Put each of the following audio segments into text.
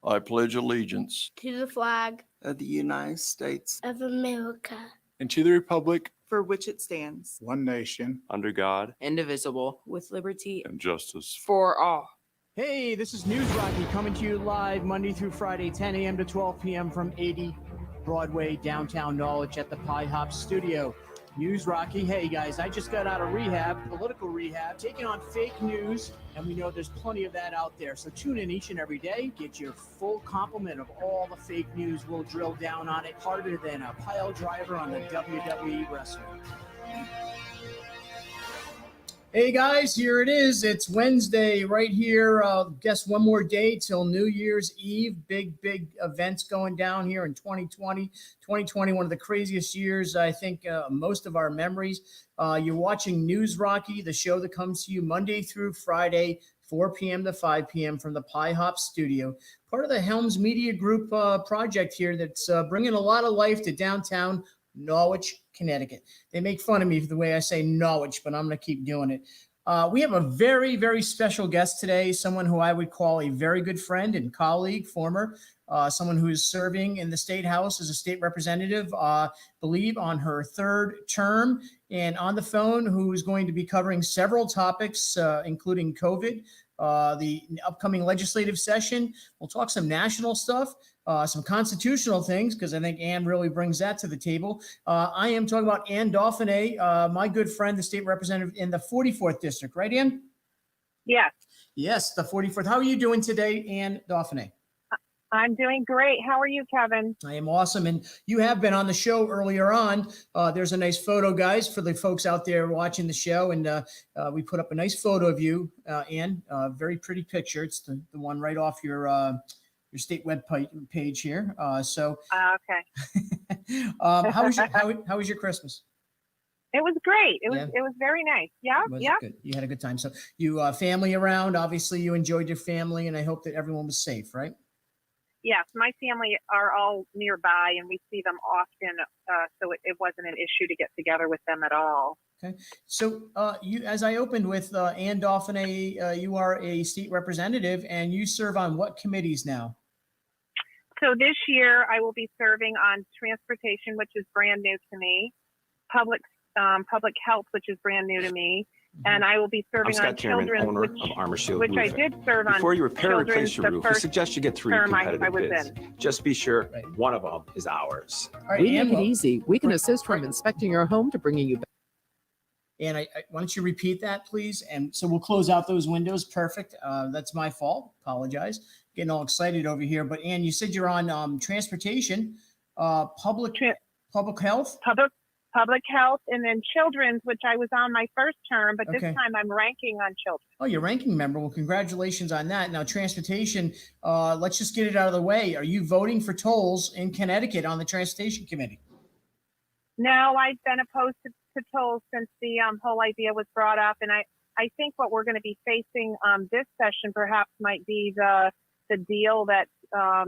I pledge allegiance to the flag of the United States of America and to the republic for which it stands, one nation, under God, indivisible, with liberty and justice for all. Hey, this is News Rocky coming to you live Monday through Friday, 10 a.m. to 12 p.m. from 80 Broadway, downtown Norwich at the Pie Hop Studio. News Rocky. Hey guys, I just got out of rehab, political rehab, taking on fake news, and we know there's plenty of that out there. So tune in each and every day, get your full complement of all the fake news. We'll drill down on it harder than a pile driver on the WWE wrestling. Hey guys, here it is. It's Wednesday right here. Guess one more day till New Year's Eve. Big events going down here in 2020. 2020, one of the craziest years, I think, most of our memories. You're watching News Rocky, the show that comes to you Monday through Friday, 4 p.m. to 5 p.m. from the Pie Hop Studio. Part of the Helms Media Group project here that's bringing a lot of life to downtown Norwich, Connecticut. They make fun of me for the way I say Norwich, but I'm going to keep doing it. We have a very, very special guest today, someone who I would call a very good friend and colleague, former, someone who is serving in the State House as a state representative, believe on her third term, and on the phone, who is going to be covering several topics, including COVID, the upcoming legislative session. We'll talk some national stuff, some constitutional things, because I think Anne really brings that to the table. I am talking about Anne Dauphinais, my good friend, the state representative in the 44th district, right, Anne? Yes. Yes, the 44th. How are you doing today, Anne Dauphinais? I'm doing great. How are you, Kevin? I am awesome. And you have been on the show earlier on. There's a nice photo, guys, for the folks out there watching the show. And we put up a nice photo of you, Anne. Very pretty picture. It's the one right off your state web page here. Okay. How was your Christmas? It was great. It was very nice. Yeah. Good. You had a good time. So you family around. Obviously, you enjoyed your family, and I hope that everyone was safe, right? Yes, my family are all nearby, and we see them often, so it wasn't an issue to get together with them at all. Okay. So you, as I opened with Anne Dauphinais, you are a state representative, and you serve on what committees now? So this year, I will be serving on transportation, which is brand new to me, public health, which is brand new to me, and I will be serving on children, which I did serve on. Before you repair or replace your roof, we suggest you get 3 competitive bids. Just be sure one of them is ours. Right, we make it easy. We can assist from inspecting your home to bringing you back. And why don't you repeat that, please? And so we'll close out those windows. Perfect. That's my fault. Apologize. Getting all excited over here. But Anne, you said you're on transportation, public health. Public health, and then children's, which I was on my first term, but this time I'm ranking on children. Oh, you're ranking member. Well, congratulations on that. Now, transportation, let's just get it out of the way. Are you voting for tolls in Connecticut on the Transportation Committee? No, I've been opposed to tolls since the whole idea was brought up, and I think what we're going to be facing this session perhaps might be the deal that's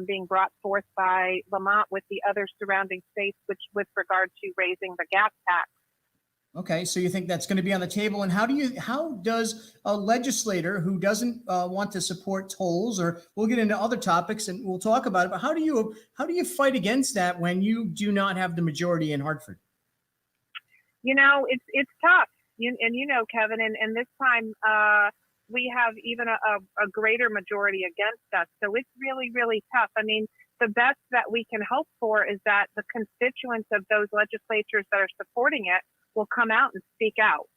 being brought forth by Lamont with the other surrounding states, which with regard to raising the gas tax. Okay, so you think that's going to be on the table, and how does a legislator who doesn't want to support tolls, or we'll get into other topics and we'll talk about it, but how do you fight against that when you do not have the majority in Hartford? You know, it's tough, Kevin, and this time we have even a greater majority against us. So it's really, really tough. I mean, the best that we can hope for is that the constituents of those legislatures that are supporting it will come out and speak out,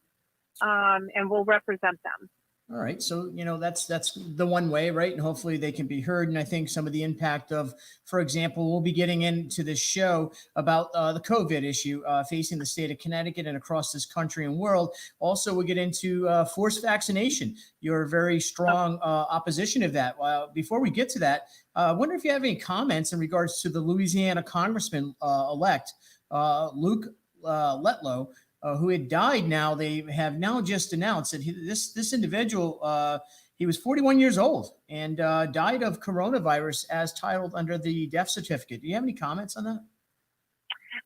and we'll represent them. All right. So, that's the one way, right? And hopefully they can be heard. And I think some of the impact of, for example, we'll be getting into this show about the COVID issue facing the state of Connecticut and across this country and world. Also, we'll get into forced vaccination. You're a very strong opposition of that. Before we get to that, I wonder if you have any comments in regards to the Louisiana Congressman elect, Luke Letlow, who had died. Now they have now just announced that this individual, he was 41 years old and died of coronavirus as titled under the death certificate. Do you have any comments on that?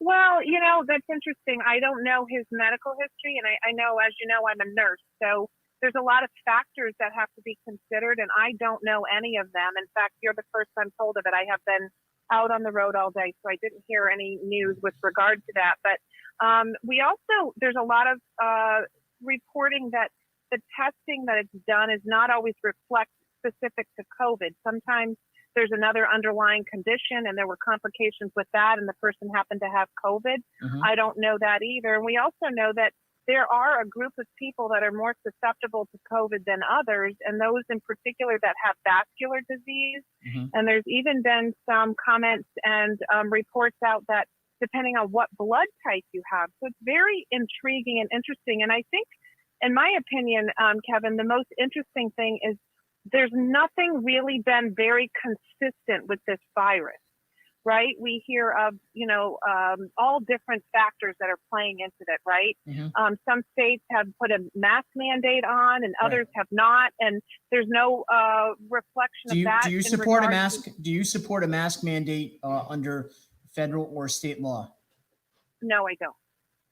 Well, that's interesting. I don't know his medical history, and I know, as you know, I'm a nurse. So there's a lot of factors that have to be considered, and I don't know any of them. In fact, you're the first I'm told of it. I have been out on the road all day, so I didn't hear any news with regard to that. But there's a lot of reporting that the testing that it's done is not always reflect specific to COVID. Sometimes there's another underlying condition and there were complications with that and the person happened to have COVID. I don't know that either. And we also know that there are a group of people that are more susceptible to COVID than others, and those in particular that have vascular disease. And there's even been some comments and reports out that depending on what blood type you have. So it's very intriguing and interesting. And I think, in my opinion, Kevin, the most interesting thing is there's nothing really been very consistent with this virus, right? We hear of, all different factors that are playing into it, right? Some states have put a mask mandate on and others have not. And there's no reflection of that. Do you support a mask? Do you support a mask mandate under federal or state law? No, I don't.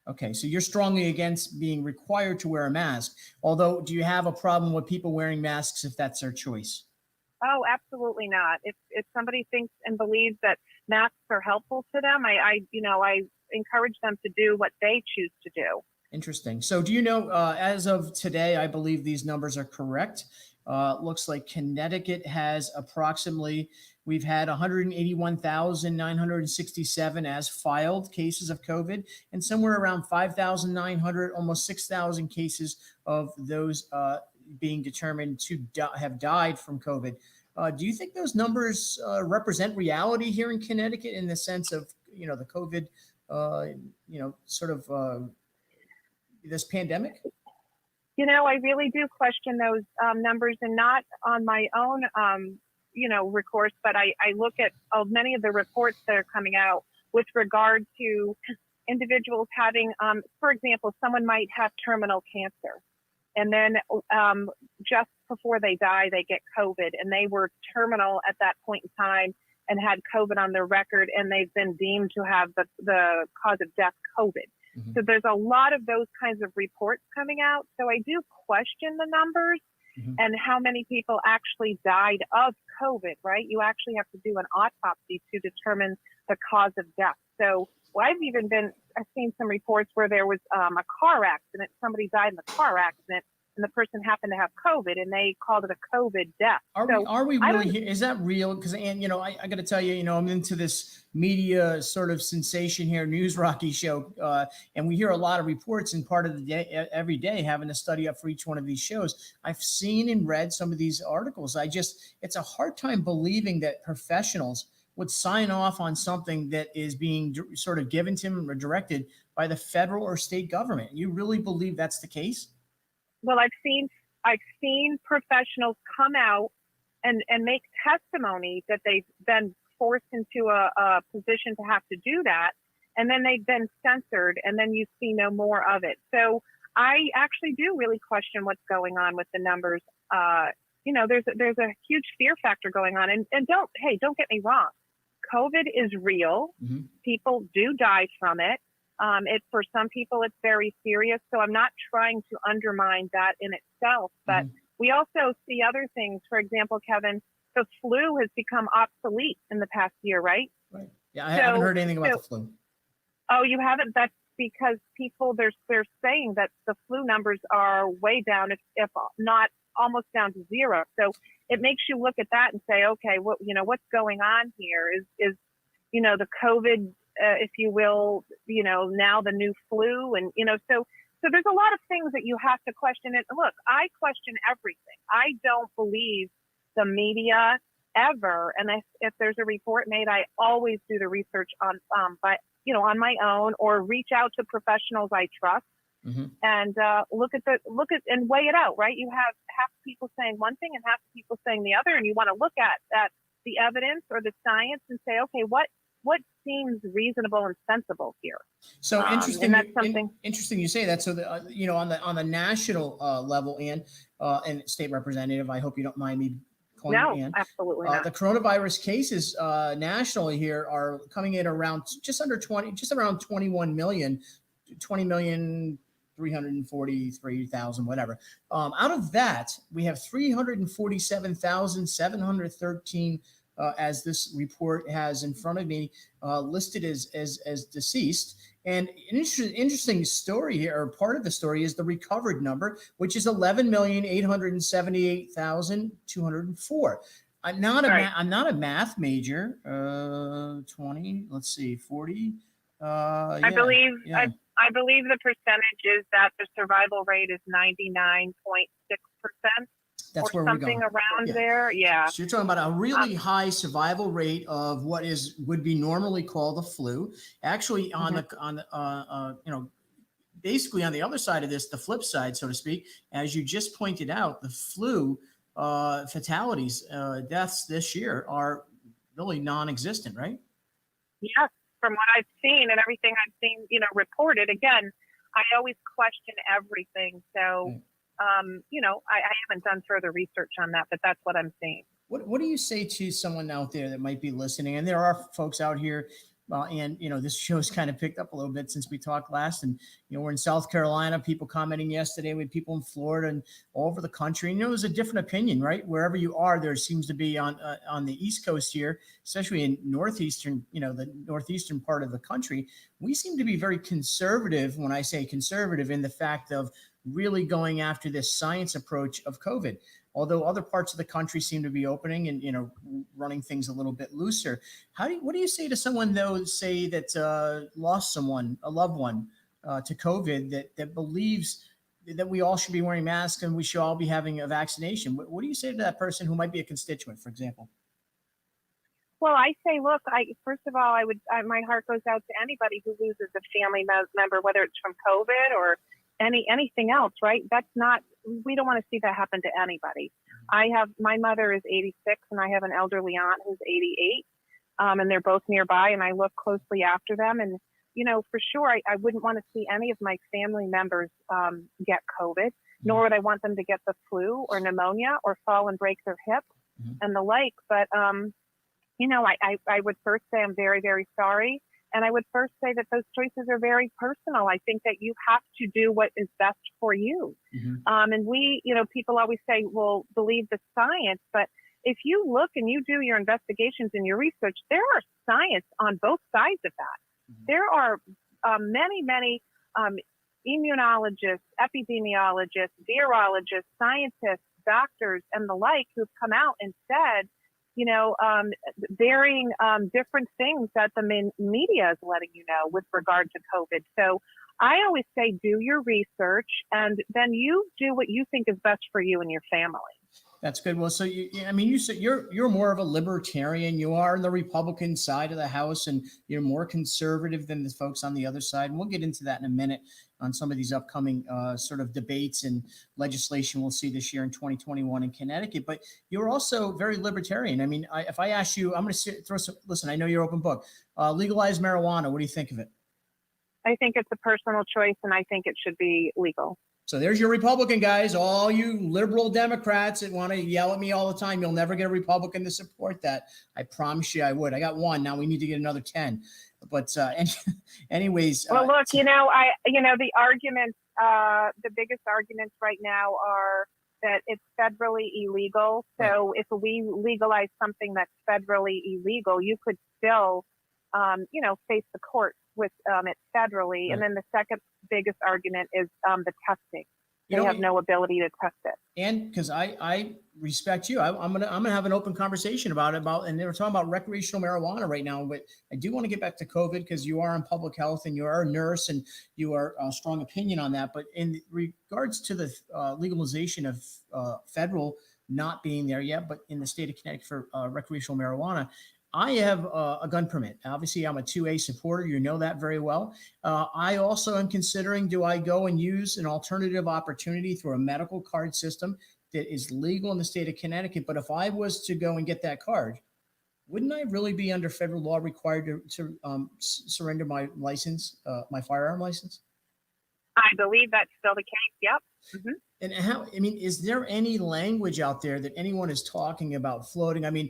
Okay, so you're strongly against being required to wear a mask. Although, do you have a problem with people wearing masks if that's their choice? Oh, absolutely not. If somebody thinks and believes that masks are helpful to them, I encourage them to do what they choose to do. Interesting. So do you know, as of today, I believe these numbers are correct. Looks like Connecticut has we've had 181,967 as filed cases of COVID, and somewhere around 5,900, almost 6,000 cases of those being determined to have died from COVID. Do you think those numbers represent reality here in Connecticut in the sense of, the COVID, this pandemic? I really do question those numbers, and not on my own, recourse, but I look at many of the reports that are coming out with regard to individuals having, for example, someone might have terminal cancer, and then just before they die, they get COVID, and they were terminal at that point in time and had COVID on their record, and they've been deemed to have the cause of death COVID. So there's a lot of those kinds of reports coming out. So I do question the numbers and how many people actually died of COVID, right? You actually have to do an autopsy to determine the cause of death. So I've seen some reports where there was a car accident. Somebody died in the car accident and the person happened to have COVID and they called it a COVID death. Are we really here? Is that real? Because, Anne, I got to tell you, I'm into this media sort of sensation here, News Rocky show. And we hear a lot of reports and part of the day, every day, having to study up for each one of these shows. I've seen and read some of these articles. It's a hard time believing that professionals would sign off on something that is being sort of given to them or directed by the federal or state government. You really believe that's the case? Well, I've seen professionals come out and make testimony that they've been forced into a position to have to do that, and then they've been censored, and then you see no more of it. So I actually do really question what's going on with the numbers. There's a huge fear factor going on, and don't get me wrong, COVID is real. People do die from it. For some people, it's very serious. So I'm not trying to undermine that in itself. But we also see other things. For example, Kevin, the flu has become obsolete in the past year, right? Right. Yeah, I haven't heard anything about the flu. Oh, you haven't? That's because people, they're saying that the flu numbers are way down, if not almost down to zero. So it makes you look at that and say, okay, what's going on here is the COVID, if you will, now the new flu. And, so there's a lot of things that you have to question. And look, I question everything. I don't believe the media ever. And if there's a report made, I always do the research on my own, or reach out to professionals I trust and look at and weigh it out, right? You have half people saying one thing and half people saying the other, and you want to look at the evidence or the science and say, okay, what seems reasonable and sensible here? So interesting. And that's something interesting you say that. So on the national level, Anne, and state representative, I hope you don't mind me calling you Anne. No, absolutely not. The coronavirus cases nationally here are coming in around just around 21 million, 20 million 343,000, whatever. Out of that, we have 347,713, as this report has in front of me, listed as deceased. And an interesting story here, or part of the story, is the recovered number, which is 11,878,204. I'm not a math major. 20. Let's see, 40. I believe I believe the percentage is that the survival rate is 99.6%. That's or where we're something going. around Yeah. there. Yeah. So you're talking about a really high survival rate of what would be normally called the flu. Actually, basically on the other side of this, the flip side, so to speak, as you just pointed out, the flu fatalities, deaths this year are really non-existent, right? Yes. From what I've seen and everything I've seen, reported, again, I always question everything. So, I haven't done further research on that, but that's what I'm seeing. What do you say to someone out there that might be listening? And there are folks out here, and this show's kind of picked up a little bit since we talked last. And we're in South Carolina. People commenting yesterday with people in Florida and all over the country. And there's a different opinion, right? Wherever you are, there seems to be on the East Coast here, especially in northeastern, the northeastern part of the country. We seem to be very conservative. When I say conservative, in the fact of really going after this science approach of COVID. Although other parts of the country seem to be opening and running things a little bit looser. What do you say to someone though, say that lost someone, a loved one, to COVID, that believes that we all should be wearing masks and we should all be having a vaccination? What do you say to that person who might be a constituent, for example? Well, I say, look, first of all, my heart goes out to anybody who loses a family member, whether it's from COVID or anything else, right? We don't want to see that happen to anybody. My mother is 86 and I have an elderly aunt who's 88, and they're both nearby, and I look closely after them. And, for sure, I wouldn't want to see any of my family members get COVID, nor would I want them to get the flu or pneumonia or fall and break their hip and the like. But, I would first say I'm very, very sorry. And I would first say that those choices are very personal. I think that you have to do what is best for you. And people always say, well, believe the science. But if you look and you do your investigations and your research, there are science on both sides of that. There are many, many immunologists, epidemiologists, virologists, scientists, doctors, and the like who've come out and said, varying different things that the media is letting you know with regard to COVID. So I always say, do your research and then you do what you think is best for you and your family. That's good. Well, so you said you're more of a libertarian. You are on the Republican side of the House, and you're more conservative than the folks on the other side. And we'll get into that in a minute on some of these upcoming sort of debates and legislation we'll see this year in 2021 in Connecticut. But you're also very libertarian. I mean, if I ask you, I'm going to throw some. Listen, I know you're open book. Legalize marijuana. What do you think of it? I think it's a personal choice, and I think it should be legal. So there's your Republican guys, all you liberal Democrats that want to yell at me all the time. You'll never get a Republican to support that. I promise you I would. I got one. Now we need to get another 10. But anyways. Well, look, the arguments, the biggest arguments right now are that it's federally illegal. So if we legalize something that's federally illegal, you could still, face the court with it federally. Right. And then the second biggest argument is the testing. They have no ability to test it. And because I respect you, I'm gonna have an open conversation about and they were talking about recreational marijuana right now. But I do want to get back to COVID because you are in public health and you are a nurse and you are a strong opinion on that. But in regards to the legalization of federal not being there yet, but in the state of Connecticut for recreational marijuana, I have a gun permit. Obviously, I'm a 2A supporter. You know that very well. I also am considering, do I go and use an alternative opportunity through a medical card system that is legal in the state of Connecticut? But if I was to go and get that card, wouldn't I really be under federal law required to surrender my license, my firearm license? I believe that's still the case. Yep. Mhm. And how, I mean, is there any language out there that anyone is talking about floating? I mean,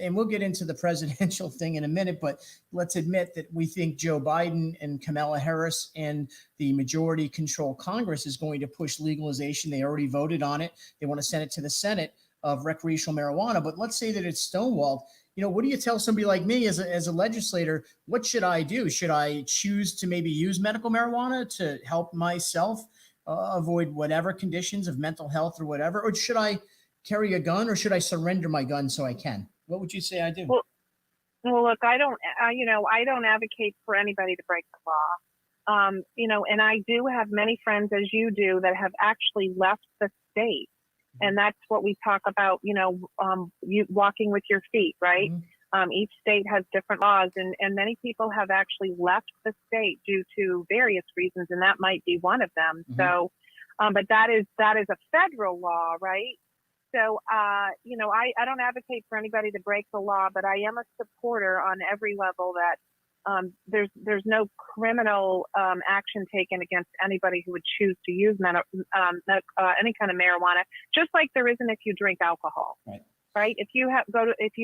and we'll get into the presidential thing in a minute, but let's admit that we think Joe Biden and Kamala Harris and the majority control Congress is going to push legalization. They already voted on it. They want to send it to the Senate of recreational marijuana. But let's say that it's stonewalled. What do you tell somebody like me as a legislator? What should I do? Should I choose to maybe use medical marijuana to help myself avoid whatever conditions of mental health or whatever? Or should I carry a gun, or should I surrender my gun so I can? What would you say I do? Well, look, I don't advocate for anybody to break the law. And I do have many friends, as you do, that have actually left the state. And that's what we talk about, you walking with your feet, right? Mm-hmm. Each state has different laws, and many people have actually left the state due to various reasons, and that might be one of them. Mm-hmm. So, but that is a federal law, right? So, I don't advocate for anybody to break the law, but I am a supporter on every level that there's no criminal action taken against anybody who would choose to use any kind of marijuana, just like there isn't if you drink alcohol. Right? If you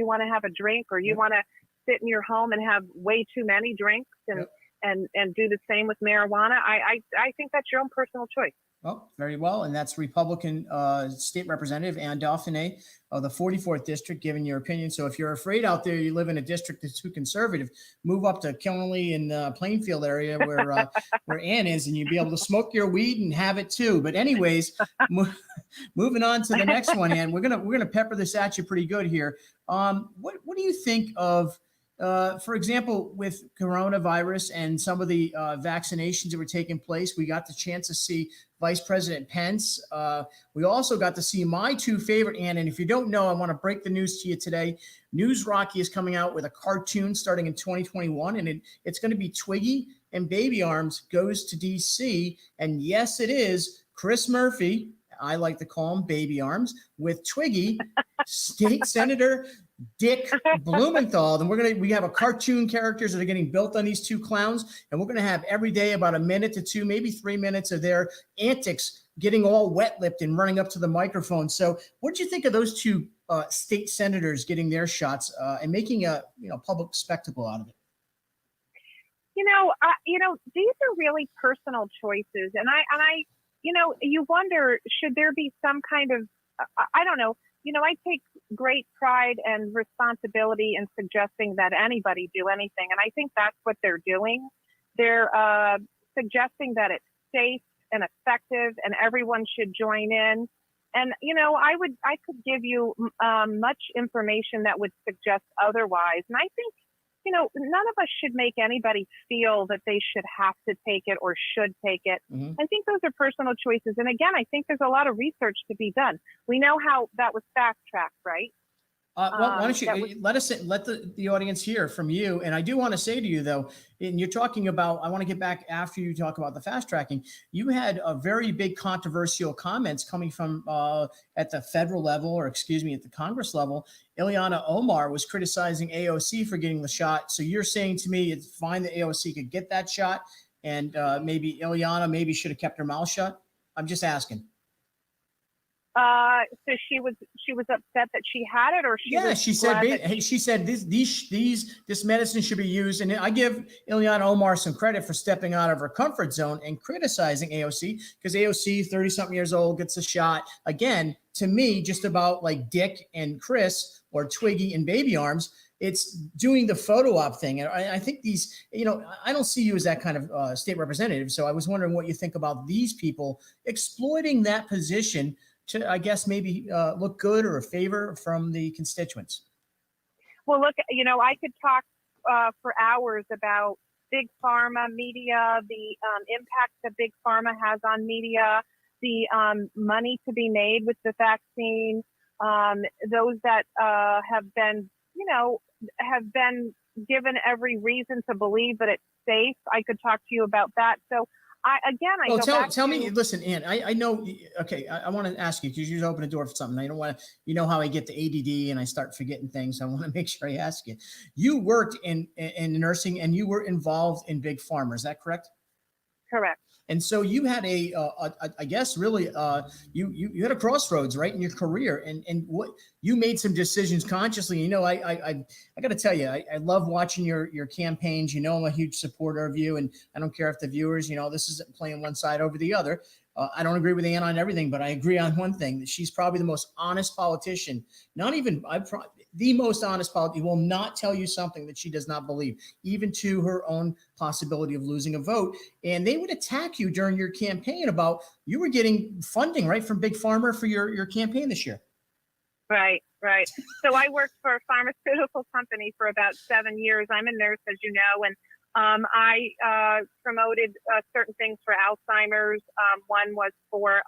want to have a drink, or you want to sit in your home and have way too many drinks and do the same with marijuana, I think that's your own personal choice. Well, very well. And that's Republican State Representative Anne Dauphinais of the 44th District, giving your opinion. So if you're afraid out there, you live in a district that's too conservative, move up to Killenly and Plainfield area where Anne is, and you'd be able to smoke your weed and have it too. But anyways, moving on to the next one, Anne, we're gonna pepper this at you pretty good here. What do you think of, for example, with coronavirus and some of the vaccinations that were taking place? We got the chance to see Vice President Pence. We also got to see my two favorite, Ann. And if you don't know, I want to break the news to you today. News Rocky is coming out with a cartoon starting in 2021, and it's going to be Twiggy and Baby Arms goes to D.C. And yes, it is Chris Murphy. I like to call him Baby Arms, with Twiggy, State Senator Dick Blumenthal. And we have a cartoon characters that are getting built on these two clowns, and we're going to have every day about a minute to 2, maybe 3 minutes of their antics, getting all wet-lipped and running up to the microphone. So what did you think of those two state senators getting their shots and making a public spectacle out of it? These are really personal choices, and I you wonder, should there be some kind of, I don't know. I take great pride and responsibility in suggesting that anybody do anything. And I think that's what they're doing. They're suggesting that it's safe and effective and everyone should join in. And, I could give you much information that would suggest otherwise. And I think, none of us should make anybody feel that they should have to take it or should take it. Mm-hmm. I think those are personal choices. And again, I think there's a lot of research to be done. We know how that was fast-tracked, right? Why don't you let the audience hear from you? And I do want to say to you, though, and you're talking about, I want to get back after you talk about the fast tracking. You had a very big controversial comments coming from at the federal level, or excuse me, at the Congress level. Ileana Omar was criticizing AOC for getting the shot. So you're saying to me it's fine that AOC could get that shot, and maybe Ileana should have kept her mouth shut? I'm just asking. So she was upset that she had it, or she said this medicine should be used. And I give Ileana Omar some credit for stepping out of her comfort zone and criticizing AOC, because AOC, 30-something years old, gets a shot. Again, to me, just about like Dick and Chris, or Twiggy and Baby Arms, it's doing the photo op thing. And I think these, I don't see you as that kind of state representative. So I was wondering what you think about these people exploiting that position to, I guess, maybe look good or a favor from the constituents. Well, look, I could talk for hours about big pharma, media, the impact that big pharma has on media, the money to be made with the vaccine, those that have been given every reason to believe that it's safe. I could talk to you about that. So tell me, listen, Ann, I know, okay, I want to ask you, because you open a door for something. I don't want to, how I get to ADD and I start forgetting things. I want to make sure I ask you. You worked in nursing, and you were involved in big pharma. Is that correct? Correct. And so you had I guess really, you had a crossroads, right, in your career, and what you made some decisions consciously. You know, I got to tell you, I love watching your campaigns. You know, I'm a huge supporter of you, and I don't care if the viewers, you know, this isn't playing one side over the other. I don't agree with Ann on everything, but I agree on one thing, that she's probably the most honest politician. Not even the most honest politician. Will not tell you something that she does not believe, even to her own possibility of losing a vote. And they would attack you during your campaign about you were getting funding, right, from Big Pharma for your campaign this year. Right. So I worked for a pharmaceutical company for about 7 years. I'm a nurse, as you know, and I promoted certain things for Alzheimer's. One was for,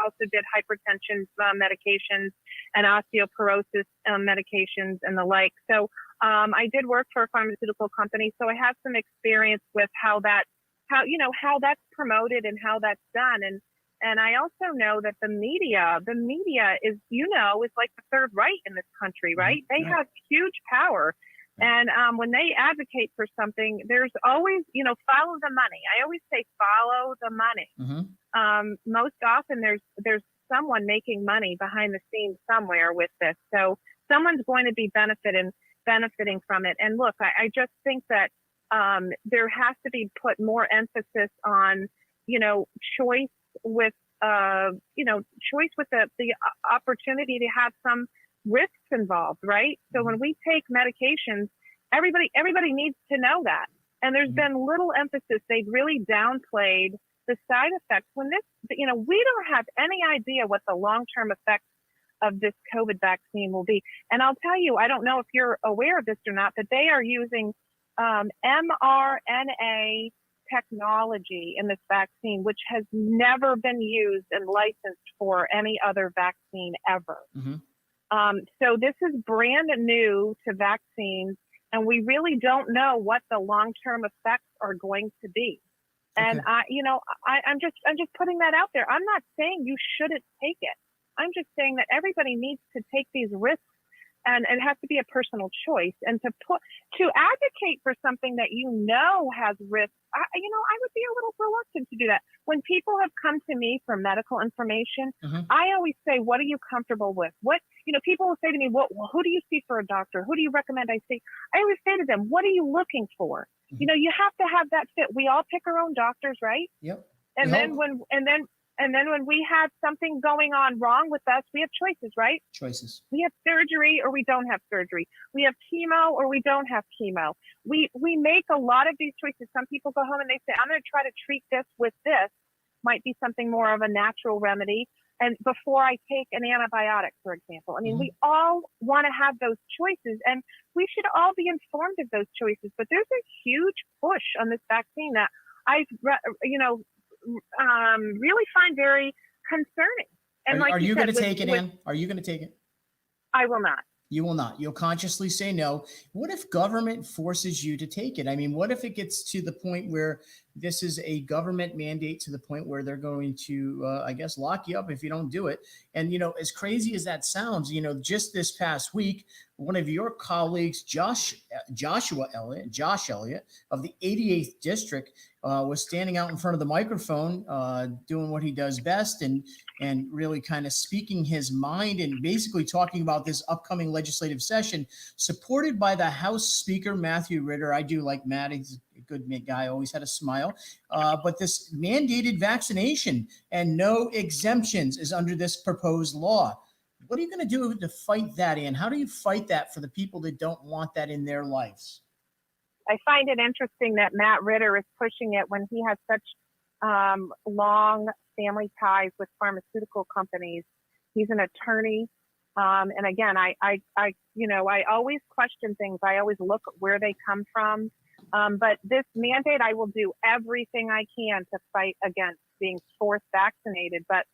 also did hypertension medications and osteoporosis medications and the like. So I did work for a pharmaceutical company. So I have some experience with how that's promoted and how that's done. And I also know that the media is, is like the third right in this country, right? They have huge power. And when they advocate for something, there's always, follow the money. I always say follow the money. Most often there's someone making money behind the scenes somewhere with this. So someone's going to be benefiting from it. And look, I just think that there has to be put more emphasis on, choice with the opportunity to have some risks involved, right? So when we take medications, everybody needs to know that. And there's been little emphasis. They've really downplayed the side effects when we don't have any idea what the long-term effects of this COVID vaccine will be. And I'll tell you, I don't know if you're aware of this or not, but they are using mRNA technology in this vaccine, which has never been used and licensed for any other vaccine ever. So this is brand new to vaccines, and we really don't know what the long-term effects are going to be. And I'm just putting that out there. I'm not saying you shouldn't take it. I'm just saying that everybody needs to take these risks, and it has to be a personal choice. And to advocate for something that has risks, I would be a little reluctant to do that. When people have come to me for medical information, I always say, what are you comfortable with? People will say to me, who do you see for a doctor? Who do you recommend I see? I always say to them, what are you looking for? You have to have that fit. We all pick our own doctors, right? Yep. And then when we have something going on wrong with us, we have choices, right? Choices. We have surgery or we don't have surgery. We have chemo or we don't have chemo. We make a lot of these choices. Some people go home and they say, I'm going to try to treat this with this. Might be something more of a natural remedy. And before I take an antibiotic, for example. I mean, we all want to have those choices, and we should all be informed of those choices. But there's a huge push on this vaccine that I really find very concerning. And are you going to take it, Ann? Are you going to take it? I will not. You will not. You'll consciously say no. What if government forces you to take it? I mean, what if it gets to the point where this is a government mandate, to the point where they're going to, lock you up if you don't do it? And, as crazy as that sounds, just this past week, one of your colleagues, Josh Elliott of the 88th District, was standing out in front of the microphone, doing what he does best, and really kind of speaking his mind and basically talking about this upcoming legislative session, supported by the House Speaker, Matthew Ritter. I do like Matt. He's a good guy, always had a smile. But this mandated vaccination and no exemptions is under this proposed law. What are you going to do to fight that, Ann? How do you fight that for the people that don't want that in their lives? I find it interesting that Matt Ritter is pushing it when he has such long family ties with pharmaceutical companies. He's an attorney. And again, I always question things. I always look at where they come from. But this mandate, I will do everything I can to fight against being forced vaccinated. But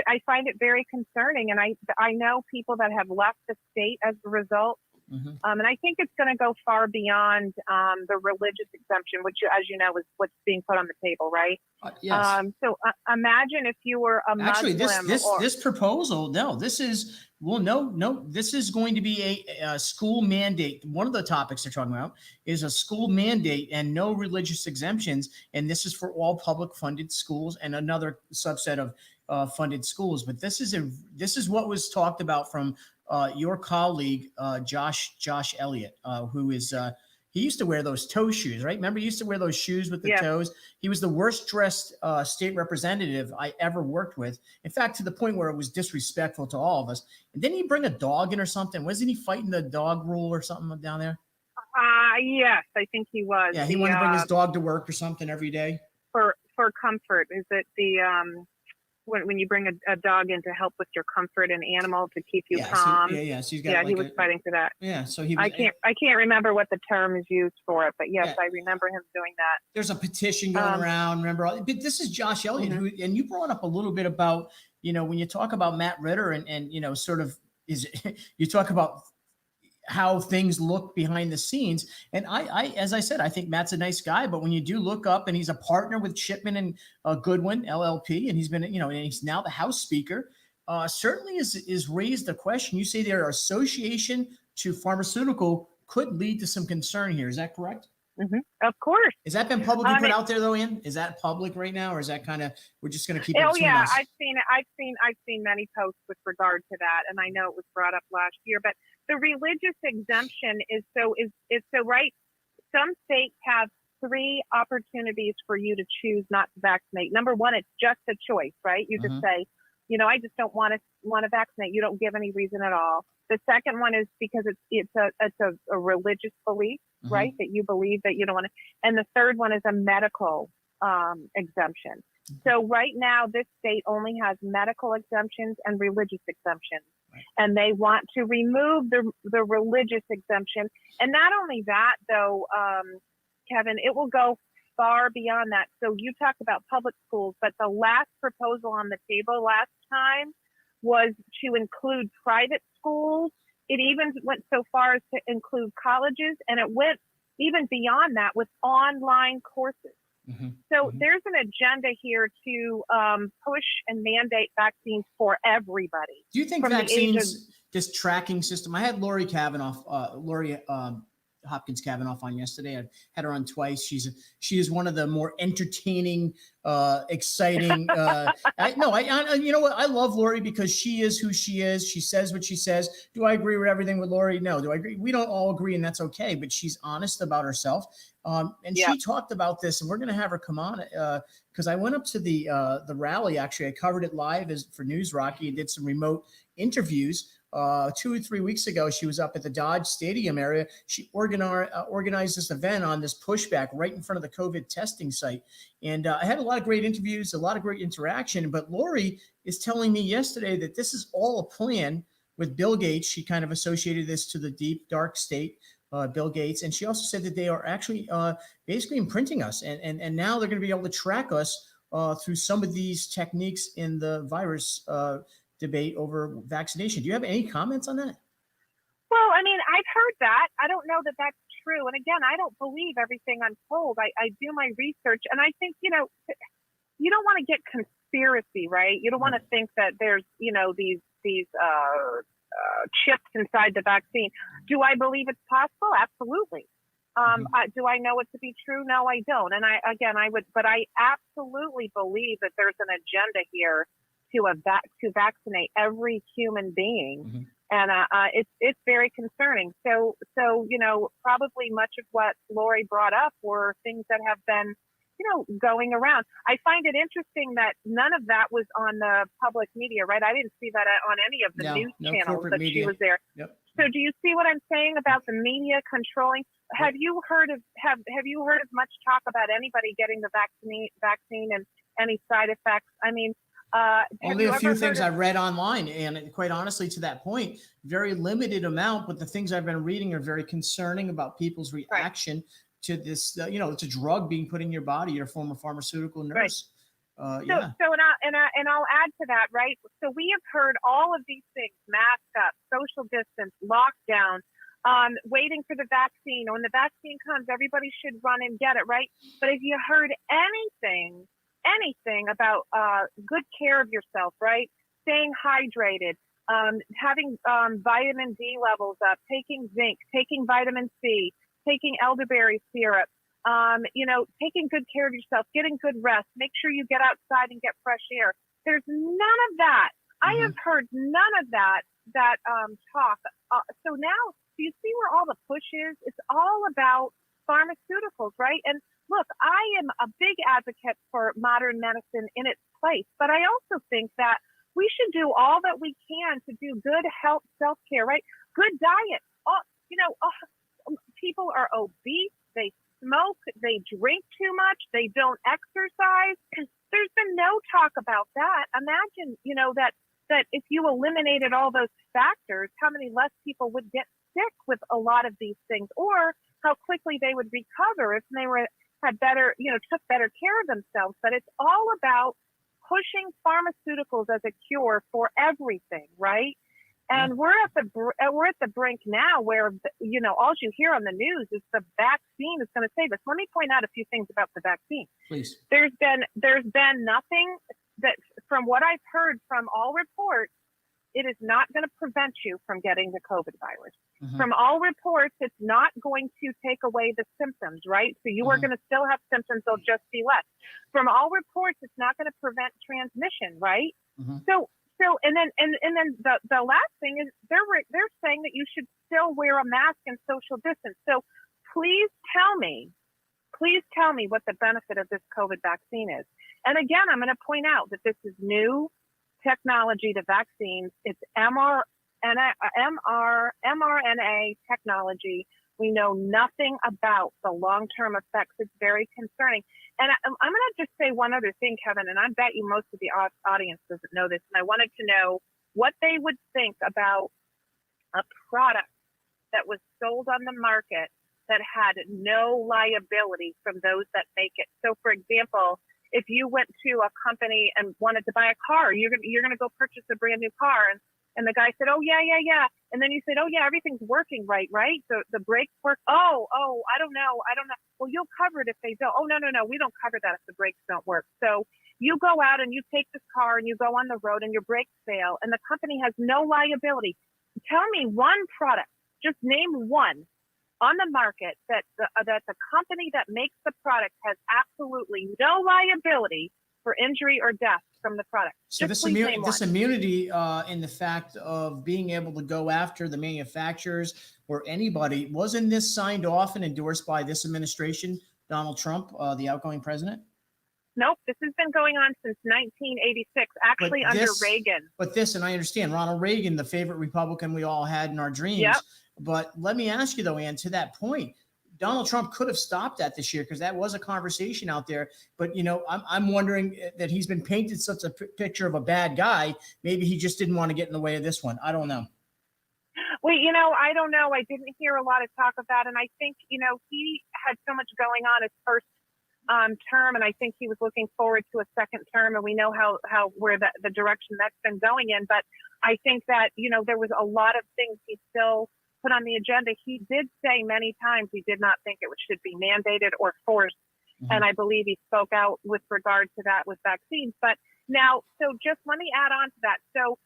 I find it very concerning. And I know people that have left the state as a result. Mhm. And I think it's going to go far beyond the religious exemption, which, as you know, is what's being put on the table, right? Yes. So imagine if you were a Actually, Muslim this proposal, no, this is, well, no, this is going to be a school mandate. One of the topics they're talking about is a school mandate and no religious exemptions. And this is for all public funded schools and another subset of funded schools. But this is what was talked about from your colleague, Josh Elliott, who is, he used to wear those toe shoes, right? Remember, he used to wear those shoes with the toes. He was the worst dressed state representative I ever worked with. In fact, to the point where it was disrespectful to all of us. And didn't he bring a dog in or something? Wasn't he fighting the dog rule or something down there? Yes, I think he was. Yeah, he wanted to bring his dog to work or something every day. For comfort. Is it the when you bring a dog in to help with your comfort, an animal to keep you calm? So he's got he was fighting for that. Yeah, so he was, I can't remember what the term is used for it, but yes, I remember him doing that. There's a petition going around, remember? But this is Josh Elliott, who, and you brought up a little bit about, when you talk about Matt Ritter and sort of you talk about how things look behind the scenes. And I, as I said, I think Matt's a nice guy, but when you do look up, and he's a partner with Shipman and Goodwin LLP, and he's been, and he's now the House Speaker, certainly is raised the question. You say their association to pharmaceutical could lead to some concern here. Is that correct? Mm-hmm. Of course. Has that been publicly put out there though, Ann? Is that public right now, or is that kind of, we're just going to keep it? Oh yeah, I've seen it. I've seen many posts with regard to that, and I know it was brought up last year. But the religious exemption is so right. Some states have 3 opportunities for you to choose not to vaccinate. Number one, it's just a choice, right? You just say, I just don't want to vaccinate. You don't give any reason at all. The second one is because it's a religious belief, right? That you believe that you don't want to. And the third one is a medical exemption. So right now, this state only has medical exemptions and religious exemptions. And they want to remove the religious exemption. And not only that, though, Kevin, it will go far beyond that. So you talked about public schools, but the last proposal on the table last time was to include private schools. It even went so far as to include colleges, and it went even beyond that with online courses. So there's an agenda here to push and mandate vaccines for everybody. Do you think vaccines, this tracking system? I had Lori Hopkins Cavanaugh on yesterday. I had her on twice. She is one of the more entertaining, exciting. You know what? I love Lori because she is who she is. She says what she says. Do I agree with everything with Lori? No. Do I agree? We don't all agree, and that's okay. But she's honest about herself. She talked about this, and we're going to have her come on because I went up to the rally. Actually, I covered it live for News Rocky and did some remote interviews. 2 or 3 weeks ago, she was up at the Dodge Stadium area. She organized this event on this pushback right in front of the COVID testing site. And I had a lot of great interviews, a lot of great interaction. But Lori is telling me yesterday that this is all a plan with Bill Gates. She kind of associated this to the deep, dark state, Bill Gates. And she also said that they are actually basically imprinting us. And now they're going to be able to track us through some of these techniques in the virus debate over vaccination. Do you have any comments on that? Well, I mean, I've heard that. I don't know that that's true. And again, I don't believe everything I'm told. I do my research, and I think, you don't want to get conspiracy, right? You don't want to think that there's, these chips inside the vaccine. Do I believe it's possible? Absolutely. Do I know it to be true? No, I don't. And I absolutely believe that there's an agenda here to vaccinate every human being. And it's very concerning. So probably much of what Lori brought up were things that have been, going around. I find it interesting that none of that was on the public media, right? I didn't see that on any of the news channels that she was there. Yep. So do you see what I'm saying about the media controlling? Have you heard of much talk about anybody getting the vaccine and any side effects? I mean, only a few things I've read online, and quite honestly, to that point, very limited amount. But the things I've been reading are very concerning about people's reaction to this. It's a drug being put in your body. You're a former pharmaceutical nurse. Right. So I'll add to that, right? So we have heard all of these things: mask up, social distance, lockdown, waiting for the vaccine. When the vaccine comes, everybody should run and get it, right? But if you heard anything about good care of yourself, right? Staying hydrated, having vitamin D levels up, taking zinc, taking vitamin C, taking elderberry syrup, taking good care of yourself, getting good rest, make sure you get outside and get fresh air. There's none of that. I have heard none of that talk. So now, do you see where all the push is? It's all about pharmaceuticals, right? And look, I am a big advocate for modern medicine in its place, but I also think that we should do all that we can to do good health, self-care, right? Good diet. People are obese. They smoke. They drink too much. They don't exercise. There's been no talk about that. Imagine, that if you eliminated all those factors, how many less people would get sick with a lot of these things, or how quickly they would recover if they had better, took better care of themselves. But it's all about pushing pharmaceuticals as a cure for everything, right? And we're at the brink now where all you hear on the news is the vaccine is going to save us. Let me point out a few things about the vaccine. Please. There's been nothing that, from what I've heard from all reports, it is not going to prevent you from getting the COVID virus. From all reports, it's not going to take away the symptoms, right? So you are going to still have symptoms; they'll just be less. From all reports, it's not going to prevent transmission, right? So and then the last thing is they're saying that you should still wear a mask and social distance. So please tell me what the benefit of this COVID vaccine is. And again, I'm going to point out that this is new technology, the vaccines. It's mRNA technology. We know nothing about the long-term effects. It's very concerning. And I'm going to just say one other thing, Kevin, and I bet you most of the audience doesn't know this. And I wanted to know what they would think about a product that was sold on the market that had no liability from those that make it. So, for example, if you went to a company and wanted to buy a car, you're going to go purchase a brand new car, and the guy said, "Oh yeah," and then you said, "Oh yeah, everything's working right? So the brakes work." Oh, I don't know. Well, you'll cover it if they don't. Oh no, we don't cover that if the brakes don't work. So you go out and you take this car and you go on the road and your brakes fail, and the company has no liability. Tell me one product, just name one on the market that the company that makes the product has absolutely no liability for injury or death from the product. So Just this, please name this one. immunity in the fact of being able to go after the manufacturers or anybody, wasn't this signed off and endorsed by this administration, Donald Trump, the outgoing president? Nope, this has been going on since 1986, actually under Reagan. But this, and I understand, Ronald Reagan, the favorite Republican we all had in our dreams. Yep. But let me ask you, though, Ann, to that point, Donald Trump could have stopped that this year because that was a conversation out there. But, I'm wondering that he's been painted such a picture of a bad guy. Maybe he just didn't want to get in the way of this one. I don't know. Well, I don't know. I didn't hear a lot of talk of that. And I think, he had so much going on his first term, and I think he was looking forward to a second term. And we know where the direction that's been going in. But I think that, there was a lot of things he still put on the agenda. He did say many times he did not think it should be mandated or forced. And I believe he spoke out with regard to that with vaccines. But now, so just let me add on to that. So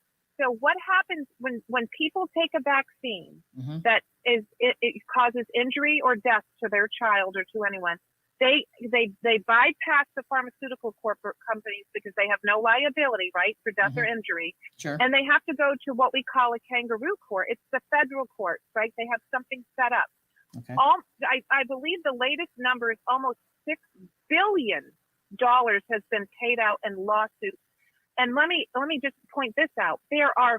what happens when people take a vaccine that it causes injury or death to their child or to anyone? They bypass the pharmaceutical corporate companies because they have no liability, right, for death or injury. Sure. And they have to go to what we call a kangaroo court. It's the federal court, right? They have something set up. Okay. I believe the latest number is almost $6 billion has been paid out in lawsuits. And let me just point this out. There are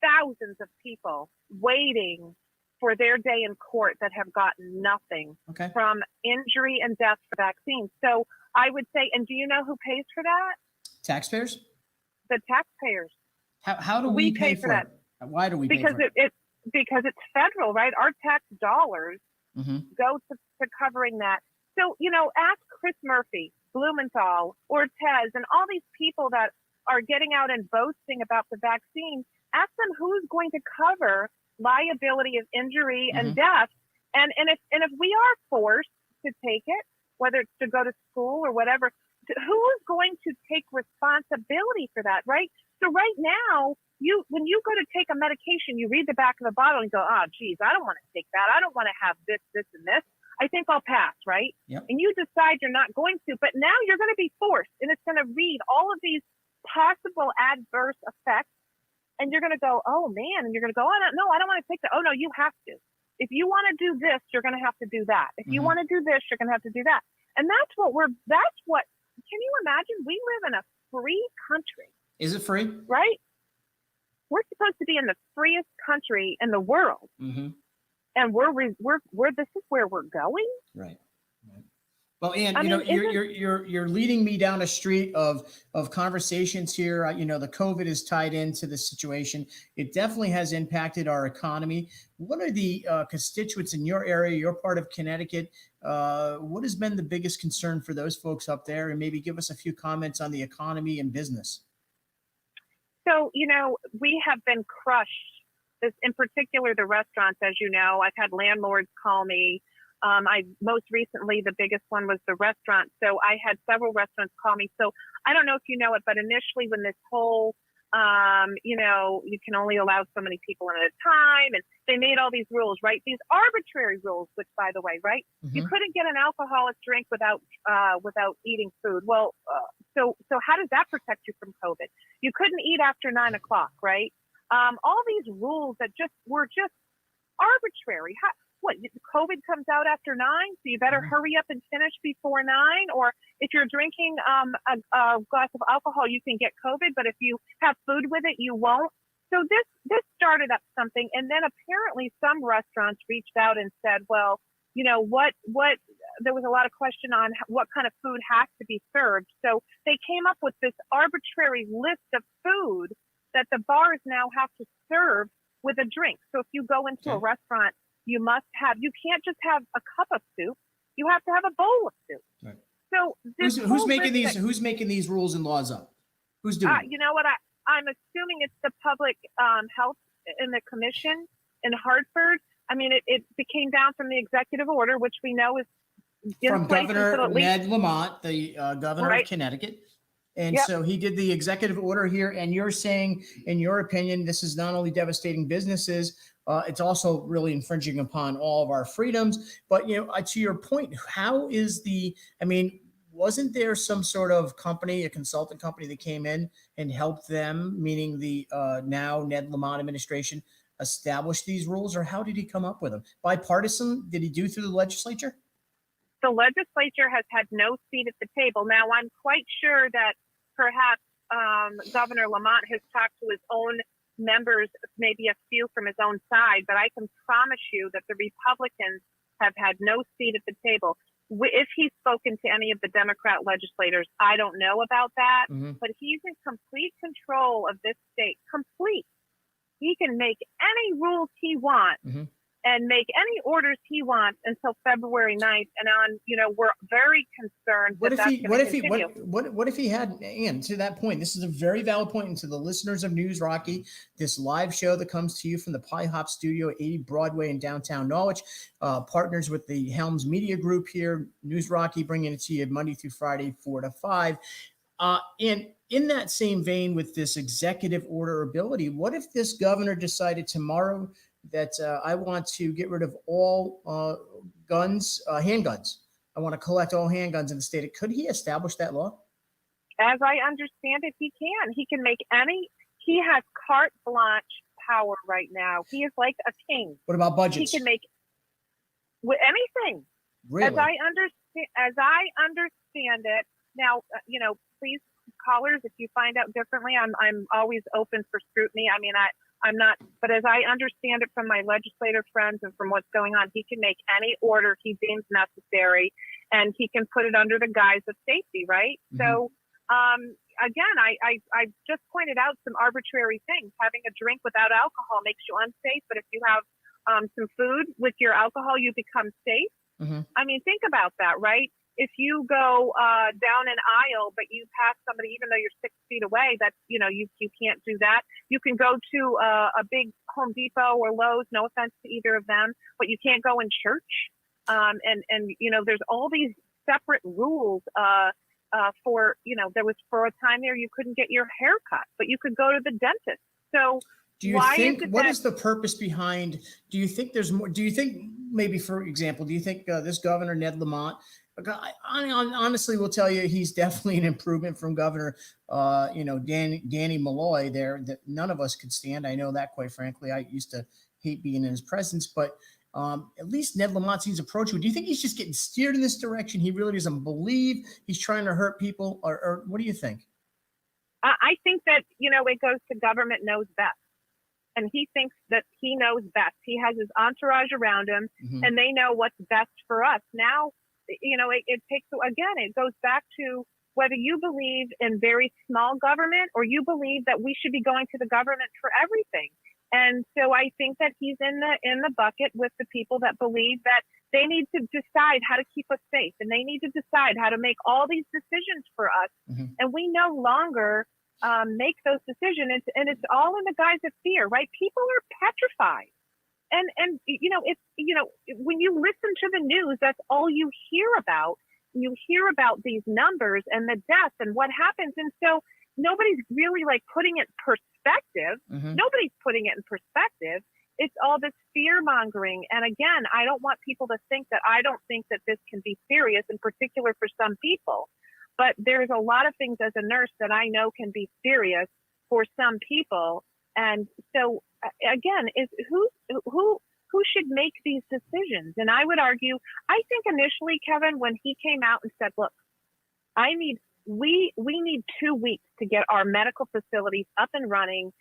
thousands of people waiting for their day in court that have gotten nothing from injury and death for vaccines. So I would say, and do you know who pays for that? Taxpayers? The taxpayers. How do we pay for that? Why do we pay for it? Because it's federal, right? Our tax dollars go to covering that. So, ask Chris Murphy, Blumenthal, Ortez, and all these people that are getting out and boasting about the vaccine. Ask them who's going to cover liability of injury and death. And if we are forced to take it, whether it's to go to school or whatever, who is going to take responsibility for that, right? So right now, when you go to take a medication, you read the back of the bottle and go, oh, geez, I don't want to take that. I don't want to have this, this, and this. I think I'll pass, right? Yep. And you decide you're not going to, but now you're going to be forced, and it's going to read all of these possible adverse effects, and you're going to go, oh, man, and you're going to go, oh, no, I don't want to take that. Oh, no, you have to. If you want to do this, you're going to have to do that. If you want to do this, you're going to have to do that. And can you imagine? We live in a free country. Is it free? Right? We're supposed to be in the freest country in the world. And this is where we're going. Right. Well, Anne, you're leading me down a street of conversations here. The COVID is tied into the situation. It definitely has impacted our economy. What are the constituents in your area, your part of Connecticut? What has been the biggest concern for those folks up there? And maybe give us a few comments on the economy and business. So, we have been crushed. This, in particular, the restaurants, as you know, I've had landlords call me. Most recently, the biggest one was the restaurant. So I had several restaurants call me. So I don't know if you know it, but initially when this whole, you can only allow so many people in at a time, and they made all these rules, right? These arbitrary rules, which, by the way, right? You couldn't get an alcoholic drink without eating food. Well, so how does that protect you from COVID? You couldn't eat after 9 o'clock, right? All these rules that were just arbitrary. COVID comes out after 9, so you better hurry up and finish before 9. Or if you're drinking a glass of alcohol, you can get COVID, but if you have food with it, you won't. So this started up something, and then apparently some restaurants reached out and said, well, what there was a lot of question on what kind of food has to be served. So they came up with this arbitrary list of food that the bars now have to serve with a drink. So if you go into a restaurant, you can't just have a cup of soup. You have to have a bowl of soup. Right. So who's making these rules and laws up? Who's doing it? You know what? I'm assuming it's the public health in the commission in Hartford. I mean, it came down from the executive order, which we know is from Governor Ned Lamont, the governor of Connecticut. And so he did the executive order here. And you're saying, in your opinion, this is not only devastating businesses, it's also really infringing upon all of our freedoms. But, to your point, wasn't there some sort of company, a consultant company that came in and helped them, meaning the now Ned Lamont administration, establish these rules? Or how did he come up with them? Bipartisan? Did he do through the legislature? The legislature has had no seat at the table. Now, I'm quite sure that perhaps Governor Lamont has talked to his own members, maybe a few from his own side, but I can promise you that the Republicans have had no seat at the table. If he's spoken to any of the Democrat legislators, I don't know about that, but he's in complete control of this state. Complete. He can make any rules he wants and make any orders he wants until February 9th. And we're very concerned what if he had, and to that point, this is a very valid point, and to the listeners of News Rocky, this live show that comes to you from the Pie Hop Studio, 80 Broadway in downtown Norwich, partners with the Helms Media Group here, News Rocky, bringing it to you Monday through Friday, 4 to 5. And in that same vein, with this executive order ability, what if this governor decided tomorrow that I want to get rid of all handguns? I want to collect all handguns in the state. Could he establish that law? As I understand it, he can. He can make he has carte blanche power right now. He is like a king. What about budgets? He can make anything. Really? As I understand it. Now, please, callers, if you find out differently, I'm always open for scrutiny. I mean, I'm not, but as I understand it from my legislator friends and from what's going on, he can make any order he deems necessary, and he can put it under the guise of safety, right? So, again, I just pointed out some arbitrary things. Having a drink without alcohol makes you unsafe, but if you have some food with your alcohol, you become safe. I mean, think about that, right? if you go down an aisle, but you pass somebody, even though you're 6 feet away, that's, you can't do that. You can go to a big Home Depot or Lowe's, no offense to either of them, but you can't go in church. And there's all these separate rules for, there was for a time there you couldn't get your hair cut, but you could go to the dentist. So do you think, what is the purpose behind, do you think there's more, do you think maybe, for example, do you think this governor, Ned Lamont, I honestly will tell you, he's definitely an improvement from Governor, Danny Malloy there that none of us could stand. I know that, quite frankly. I used to hate being in his presence, but at least Ned Lamont seems approachable. Do you think he's just getting steered in this direction? He really doesn't believe he's trying to hurt people, or what do you think? I think that, it goes to government knows best. And he thinks that he knows best. He has his entourage around him, and they know what's best for us. Now, it takes, again, it goes back to whether you believe in very small government or you believe that we should be going to the government for everything. And so I think that he's in the bucket with the people that believe that they need to decide how to keep us safe, and they need to decide how to make all these decisions for us. And we no longer make those decisions, and it's all in the guise of fear, right? People are petrified. And when you listen to the news, that's all you hear about. You hear about these numbers and the deaths and what happens. And so nobody's really putting it in perspective. Nobody's putting it in perspective. It's all this fear mongering. And again, I don't want people to think that I don't think that this can be serious, in particular for some people. But there's a lot of things as a nurse that I know can be serious for some people. And so again, is who should make these decisions? And I would argue, I think initially, Kevin, when he came out and said, look, we need 2 weeks to get our medical facilities up and running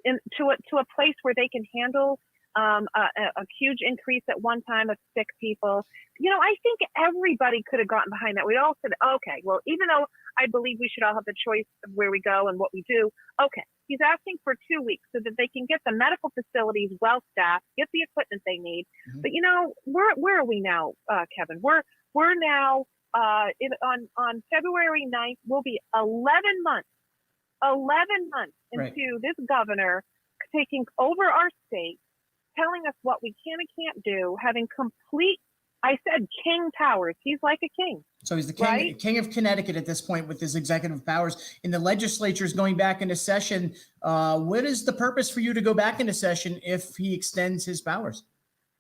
to a place where they can handle a huge increase at one time of sick people. I think everybody could have gotten behind that. We all said, okay, well, even though I believe we should all have the choice of where we go and what we do, okay, he's asking for 2 weeks so that they can get the medical facilities well staffed, get the equipment they need. But where are we now, Kevin? We're now on February 9th. We'll be 11 months into this governor taking over our state, telling us what we can and can't do, having complete, I said, king powers. He's like a king. So he's the king, right? King of Connecticut at this point with his executive powers. And the legislature is going back into session. What is the purpose for you to go back into session if he extends his powers?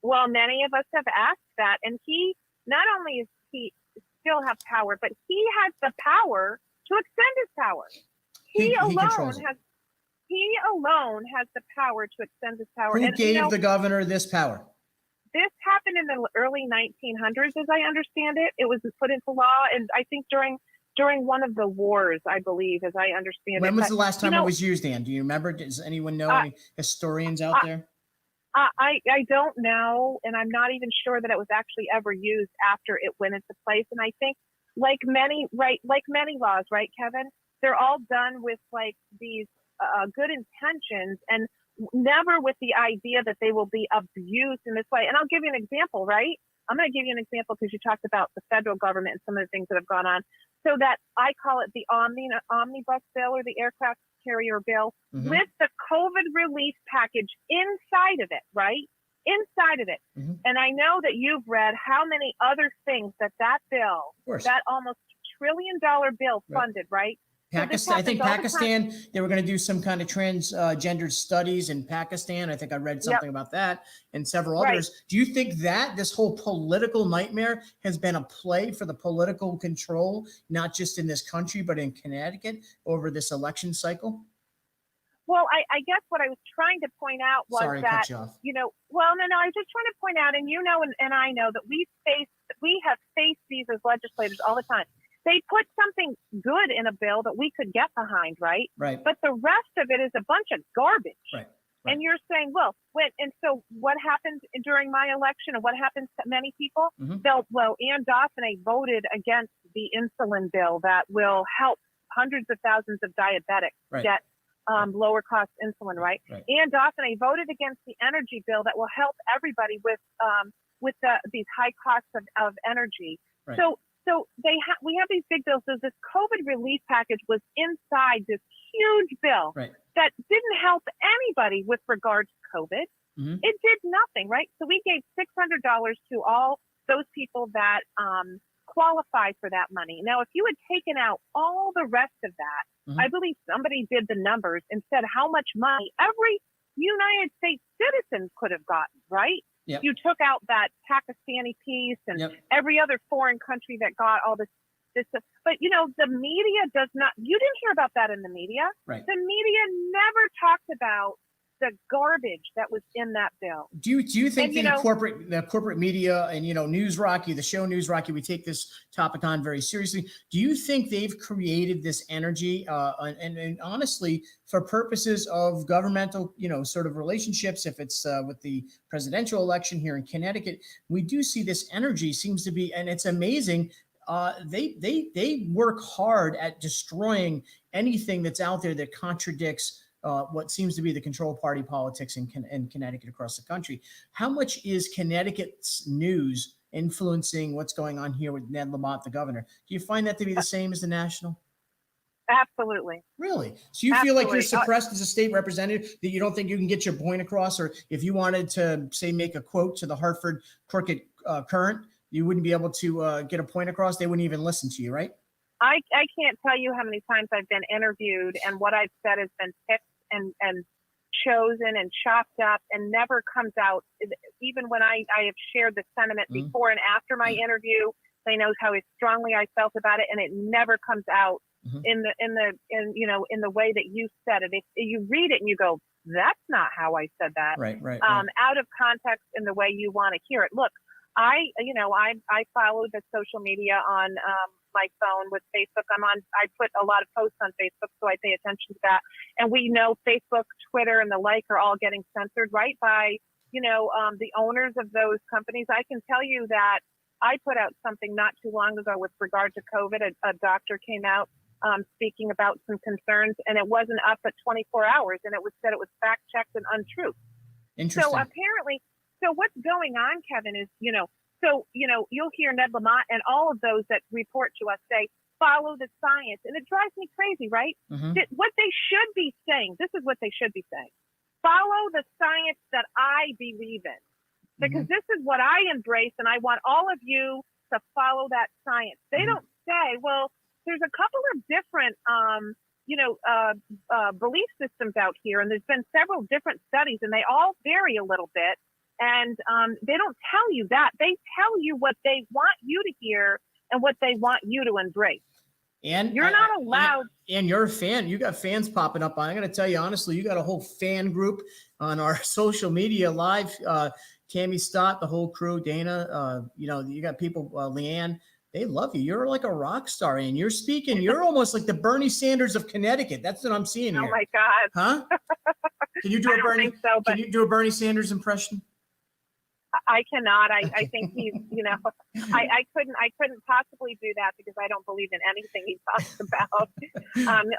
Well, many of us have asked that. And he, not only is he still have power, but he has the power to extend his power. He alone has the power to extend his power. Who gave the governor this power? This happened in the early 1900s, as I understand it. It was put into law, and I think during one of the wars, I believe, as I understand it. When was the last time it was used, Ann? Do you remember? Does anyone know? Any historians out there? I don't know, and I'm not even sure that it was actually ever used after it went into place. And I think, like many laws, right, Kevin? They're all done with these good intentions and never with the idea that they will be abused in this way. And I'll give you an example, right? I'm going to give you an example because you talked about the federal government and some of the things that have gone on. So that I call it the omnibus bill or the aircraft carrier bill with the COVID relief package inside of it, right? Inside of it. And I know that you've read how many other things that bill, that almost $1 trillion bill funded, right? Pakistan, I think Pakistan, they were going to do some kind of transgendered studies in Pakistan. I think I read something about that and several others. Do you think that this whole political nightmare has been a play for the political control, not just in this country, but in Connecticut over this election cycle? Well, I guess what I was trying to point out was I cut you off. No, I was just trying to point out, and and I know that we have faced these as legislators all the time. They put something good in a bill that we could get behind, right? Right. But the rest of it is a bunch of garbage. Right. And you're saying, so what happened during my election and what happens to many people? Anne Dauphinais voted against the insulin bill that will help hundreds of thousands of diabetics get lower cost insulin, right? Anne Dauphinais voted against the energy bill that will help everybody with these high costs of energy. Right. So So we have these big bills. So this COVID relief package was inside this huge bill Right. that didn't help anybody with regards to COVID. Mm-hmm. It did nothing, right? So we gave $600 to all those people that qualify for that money. Now, if you had taken out all the rest of that, Mm-hmm. I believe somebody did the numbers and said how much money every United States citizen could have gotten, right? Yep. You took out that Pakistani piece and Yep. every other foreign country that got all this stuff. But, the media does not, you didn't hear about that in the media. Right. The media never talked about the garbage that was in that bill. Do you think And, the corporate media and News Rocky, the show News Rocky, we take this topic on very seriously. Do you think they've created this energy and honestly for purposes of governmental sort of relationships? If it's with the presidential election here in Connecticut, we do see this energy seems to be, and it's amazing. They work hard at destroying anything that's out there that contradicts what seems to be the control party politics in Connecticut across the country. How much is Connecticut's news influencing what's going on here with Ned Lamont, the governor? Do you find that to be the same as the national? Absolutely. Really? So you feel like you're Absolutely. suppressed as a state representative, that you don't think you can get your point across? Or if you wanted to, say, make a quote to the Hartford Crooked Current, you wouldn't be able to get a point across? They wouldn't even listen to you, right? I can't tell you how many times I've been interviewed and what I've said has been picked and chosen and chopped up and never comes out. Even when I have shared the sentiment before and after my interview, they know how strongly I felt about it, and it never comes out in the way that you said it. If you read it and you go, that's not how I said that. Right. Out of context in the way you want to hear it. Look, I follow the social media on my phone with Facebook. I put a lot of posts on Facebook, so I pay attention to that. And we know Facebook, Twitter, and the like are all getting censored, right, by, the owners of those companies. I can tell you that I put out something not too long ago with regard to COVID. A doctor came out speaking about some concerns, and it wasn't up at 24 hours, and it was said it was fact-checked and untrue. Interesting. So apparently, what's going on, Kevin, is, you'll hear Ned Lamont and all of those that report to us say, follow the science. And it drives me crazy, right? What they should be saying, this is what they should be saying. Follow the science that I believe in. Because this is what I embrace, and I want all of you to follow that science. They don't say, well, there's a couple of different, belief systems out here, and there's been several different studies, and they all vary a little bit. And they don't tell you that. They tell you what they want you to hear and what they want you to embrace. And you're not allowed. And you're a fan. You got fans popping up. I'm going to tell you honestly, you got a whole fan group on our social media live. Tammy Stott, the whole crew, Dana, you got people, Leanne, they love you. You're like a rock star, and you're speaking. You're almost like the Bernie Sanders of Connecticut. That's what I'm seeing here. Oh my God. Huh? Can you do a Bernie? So, but can you do a Bernie Sanders impression? I cannot. I think he's, I couldn't possibly do that because I don't believe in anything he talks about.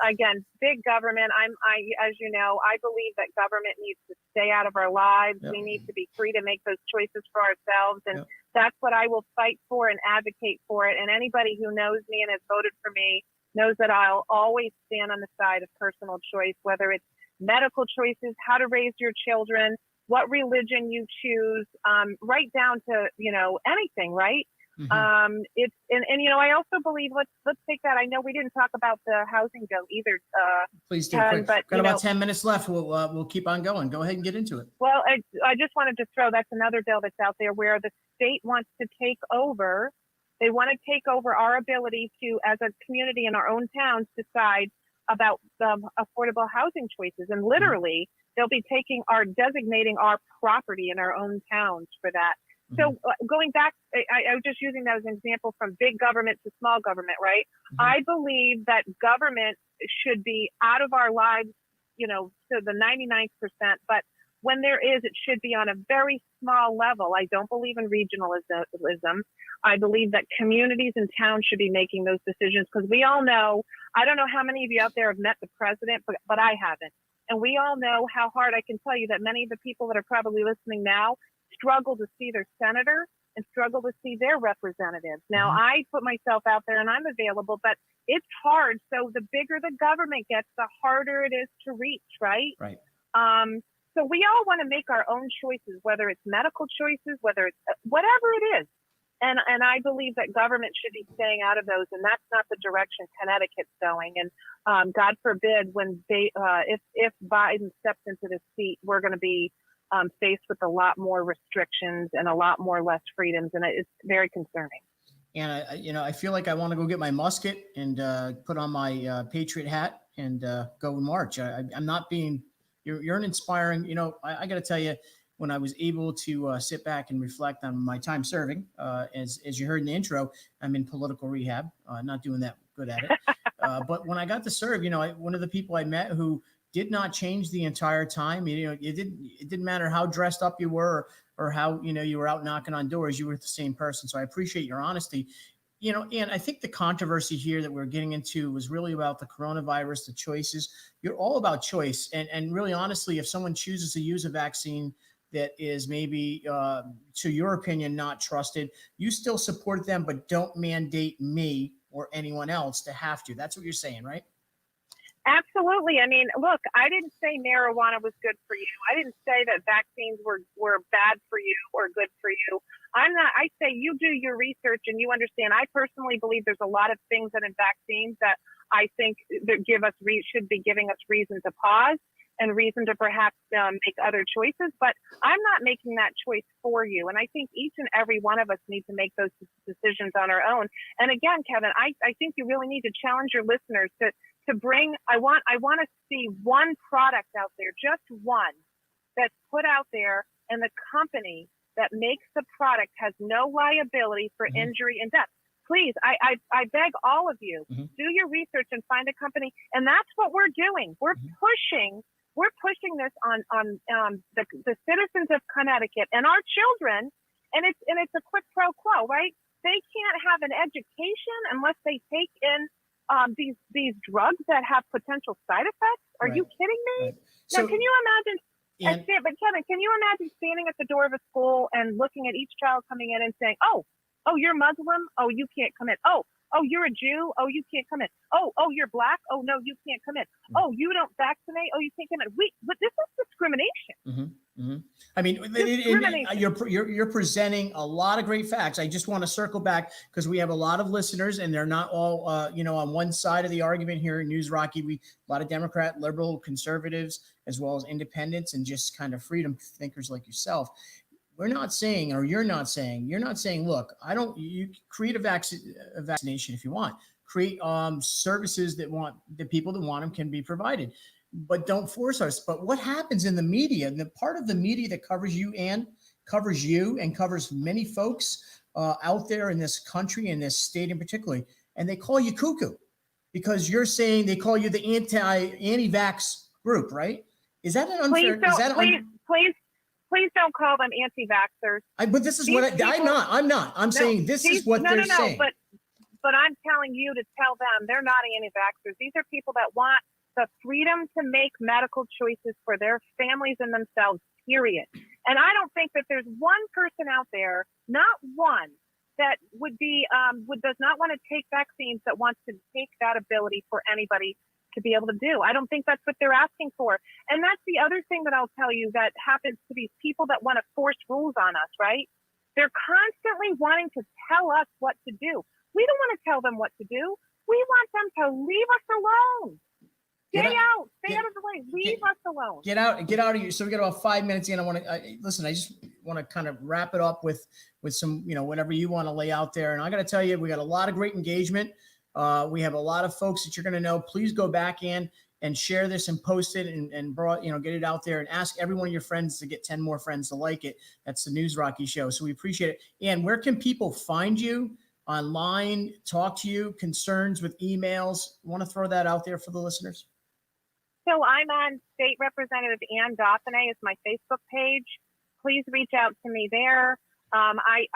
Again, big government. As you know, I believe that government needs to stay out of our lives. Yep. We need to be free to make those choices for ourselves. And Yep. that's what I will fight for and advocate for it. And anybody who knows me and has voted for me knows that I'll always stand on the side of personal choice, whether it's medical choices, how to raise your children, what religion you choose, right down to, anything, right? It's, and I also believe, let's take that. I know we didn't talk about the housing bill either. Please do. Ken, Quick. but, Got about 10 minutes left. We'll keep on going. Go ahead and get into it. Well, I just wanted to throw, that's another bill that's out there where the state wants to take over. They want to take over our ability to, as a community in our own towns, decide about affordable housing choices. And literally, they'll be designating our property in our own towns for that. So going back, I was just using that as an example from big government to small government, right? I believe that government should be out of our lives, to the 99%, but when there is, it should be on a very small level. I don't believe in regionalism. I believe that communities and towns should be making those decisions because we all know, I don't know how many of you out there have met the president, but I haven't. And we all know how hard, I can tell you that many of the people that are probably listening now struggle to see their senator and struggle to see their representatives. Now, I put myself out there and I'm available, but it's hard. So the bigger the government gets, the harder it is to reach, right? Right. So we all want to make our own choices, whether it's medical choices, whether it's whatever it is. And I believe that government should be staying out of those, and that's not the direction Connecticut's going. And God forbid, when if Biden steps into this seat, we're going to be faced with a lot more restrictions and a lot more less freedoms, and it's very concerning. And I feel like I want to go get my musket and put on my Patriot hat and go march. I'm not being. You're an inspiring. I got to tell you, when I was able to sit back and reflect on my time serving, as you heard in the intro, I'm in political rehab. Not doing that good at it. But when I got to serve, one of the people I met who did not change the entire time. It didn't matter how dressed up you were or how you were out knocking on doors. You were the same person. So I appreciate your honesty. And I think the controversy here that we're getting into was really about the coronavirus, the choices. You're all about choice. And really, honestly, if someone chooses to use a vaccine that is maybe, to your opinion, not trusted, you still support them, but don't mandate me or anyone else to have to. That's what you're saying, right? Absolutely. I mean, look, I didn't say marijuana was good for you. I didn't say that vaccines were bad for you or good for you. I say you do your research and you understand. I personally believe there's a lot of things that in vaccines that I think that should be giving us reason to pause and reason to perhaps make other choices. But I'm not making that choice for you. And I think each and every one of us need to make those decisions on our own. And again, Kevin, I think you really need to challenge your listeners to bring, I want to see one product out there, just one, that's put out there, and the company that makes the product has no liability for injury and death. Please, I beg all of you, do your research and find a company. And that's what we're doing. We're pushing this on the citizens of Connecticut and our children. And it's a quid pro quo, right? They can't have an education unless they take in these drugs that have potential side effects. Are you kidding me? Right. Now, So, can you imagine? But Kevin, can you imagine standing at the door of a school and looking at each child coming in and saying, "Oh, you're Muslim. Oh, you can't come in. Oh, you're a Jew. Oh, you can't come in. Oh, you're black. Oh, no, you can't come in. Oh, you don't vaccinate. Oh, you can't come in." But this is discrimination. I mean, you're presenting a lot of great facts. I just want to circle back because we have a lot of listeners, and they're not all, on one side of the argument here in News Rocky. A lot of Democrat, liberal, conservatives, as well as independents, and just kind of freedom thinkers like yourself. We're not saying, or you're not saying, look, you create a vaccination if you want. Create services that the people that want them can be provided, but don't force us. But what happens in the media, and the part of the media that covers you and covers many folks out there in this country, in this state in particular, and they call you cuckoo because you're saying they call you the anti-vax group, right? Is that an unfair? Please don't call them anti-vaxxers. But this is I'm not. I'm saying this is what they're saying. But I'm telling you to tell them they're not anti-vaxxers. These are people that want the freedom to make medical choices for their families and themselves, period. And I don't think that there's one person out there, not one, that does not want to take vaccines, that wants to take that ability for anybody to be able to do. I don't think that's what they're asking for. And that's the other thing that I'll tell you that happens to these people that want to force rules on us, right? They're constantly wanting to tell us what to do. We don't want to tell them what to do. We want them to leave us alone. Stay out of the way. Leave us alone. Get out of here. So we got about 5 minutes in. I just want to kind of wrap it up with some, whatever you want to lay out there. And I got to tell you, we got a lot of great engagement. We have a lot of folks that you're going to know. Please go back in and share this and post it and get it out there and ask every one of your friends to get 10 more friends to like it. That's the News Rocky Show. So we appreciate it. And where can people find you online, talk to you, concerns with emails? Want to throw that out there for the listeners? So I'm on State Representative Anne Dauphinais is my Facebook page. Please reach out to me there. I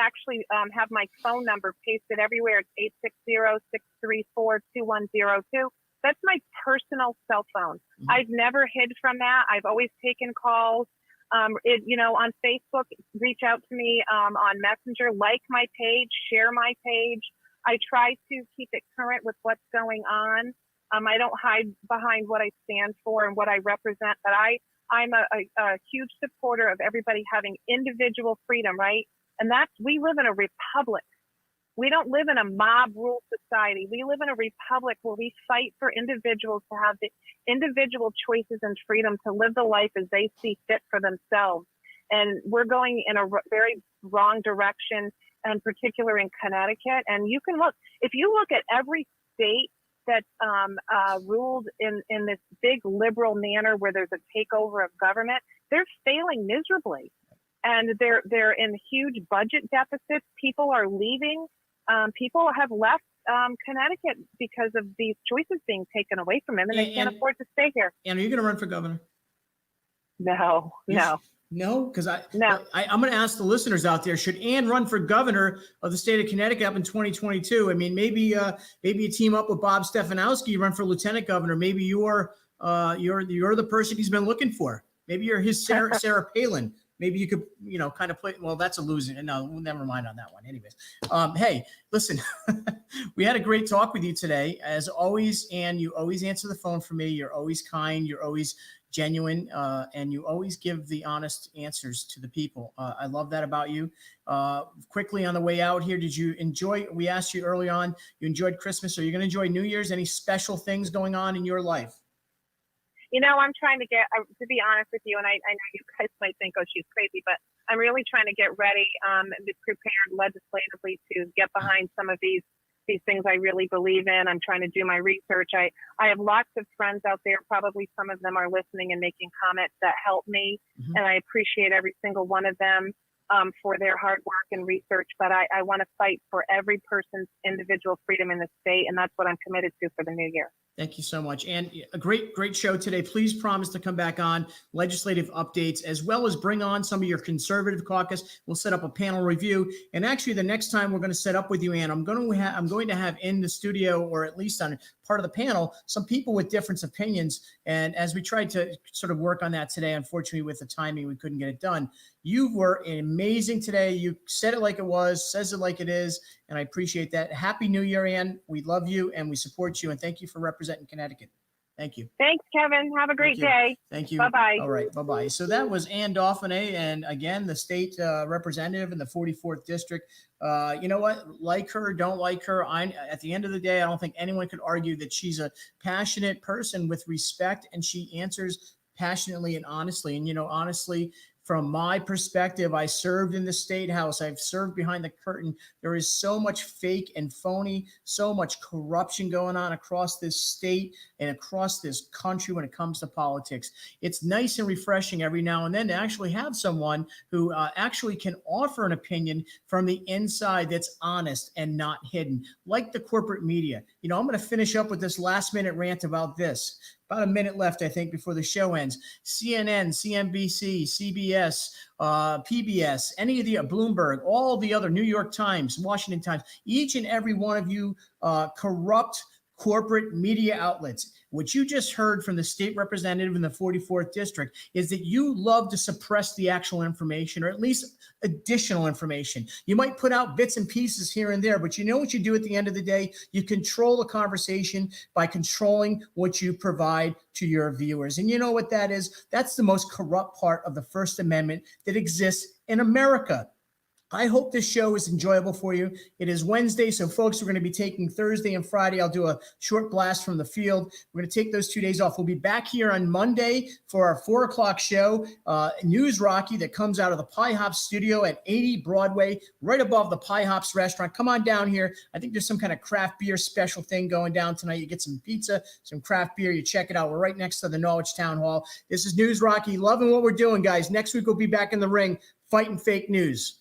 actually have my phone number pasted everywhere. It's 860-634-2102. That's my personal cell phone. I've never hid from that. I've always taken calls. On Facebook, reach out to me on Messenger, like my page, share my page. I try to keep it current with what's going on. I don't hide behind what I stand for and what I represent, but I'm a huge supporter of everybody having individual freedom, right? And we live in a republic. We don't live in a mob rule society. We live in a republic where we fight for individuals to have the individual choices and freedom to live the life as they see fit for themselves. And we're going in a very wrong direction, in particular in Connecticut. And you can if you look at every state that's ruled in this big liberal manner where there's a takeover of government, they're failing miserably. And they're in huge budget deficits. People are leaving. People have left Connecticut because of these choices being taken away from them, and they can't afford to stay here. And are you going to run for governor? No. No, because I'm going to ask the listeners out there: should Anne run for governor of the state of Connecticut up in 2022? I mean, maybe you team up with Bob Stefanowski, you run for lieutenant governor. Maybe you're the person he's been looking for. Maybe you're his Sarah Palin. Maybe you could, kind of play. Well, that's a loser. No, never mind on that one. Anyways, hey, listen, we had a great talk with you today, as always. And you always answer the phone for me. You're always kind. You're always genuine, and you always give the honest answers to the people. I love that about you. Quickly on the way out here, did you enjoy? We asked you early on. You enjoyed Christmas. Are you going to enjoy New Year's? Any special things going on in your life? I'm trying to to be honest with you, and I know you guys might think, oh, she's crazy, but I'm really trying to get ready, be prepared legislatively to get behind some of these things I really believe in. I'm trying to do my research. I have lots of friends out there. Probably some of them are listening and making comments that help me, and I appreciate every single one of them for their hard work and research. But I want to fight for every person's individual freedom in the state, and that's what I'm committed to for the new year. Thank you so much. And a great show today. Please promise to come back on legislative updates, as well as bring on some of your conservative caucus. We'll set up a panel review. And actually, the next time we're going to set up with you, Ann, I'm going to have in the studio, or at least on part of the panel, some people with different opinions. And as we tried to sort of work on that today, unfortunately, with the timing, we couldn't get it done. You were amazing today. You said it like it was, says it like it is, and I appreciate that. Happy New Year, Ann. We love you and we support you, and thank you for representing Connecticut. Thank you. Thanks, Kevin. Have a great day. Thank you. Bye-bye. All right. Bye-bye. So that was Anne Dauphinais, and again, the state representative in the 44th district. You know what? Like her, don't like her. At the end of the day, I don't think anyone could argue that she's a passionate person with respect, and she answers passionately and honestly. And, honestly, from my perspective, I served in the state house. I've served behind the curtain. There is so much fake and phony, so much corruption going on across this state and across this country when it comes to politics. It's nice and refreshing every now and then to actually have someone who actually can offer an opinion from the inside that's honest and not hidden, like the corporate media. I'm going to finish up with this last minute rant about this. About a minute left, I think, before the show ends. CNN, CNBC, CBS, PBS, any of the Bloomberg, all the other New York Times, Washington Times, each and every one of you corrupt corporate media outlets. What you just heard from the state representative in the 44th district is that you love to suppress the actual information, or at least additional information. You might put out bits and pieces here and there, but you know what you do at the end of the day? You control the conversation by controlling what you provide to your viewers. And you know what that is? That's the most corrupt part of the First Amendment that exists in America. I hope this show is enjoyable for you. It is Wednesday, so folks, we're going to be taking Thursday and Friday. I'll do a short blast from the field. We're going to take those 2 days off. We'll be back here on Monday for our 4 o'clock show, News Rocky, that comes out of the Pie Hops studio at 80 Broadway, right above the Pie Hops restaurant. Come on down here. I think there's some kind of craft beer special thing going down tonight. You get some pizza, some craft beer. You check it out. We're right next to the Norwich Town Hall. This is News Rocky. Loving what we're doing, guys. Next week, we'll be back in the ring fighting fake news.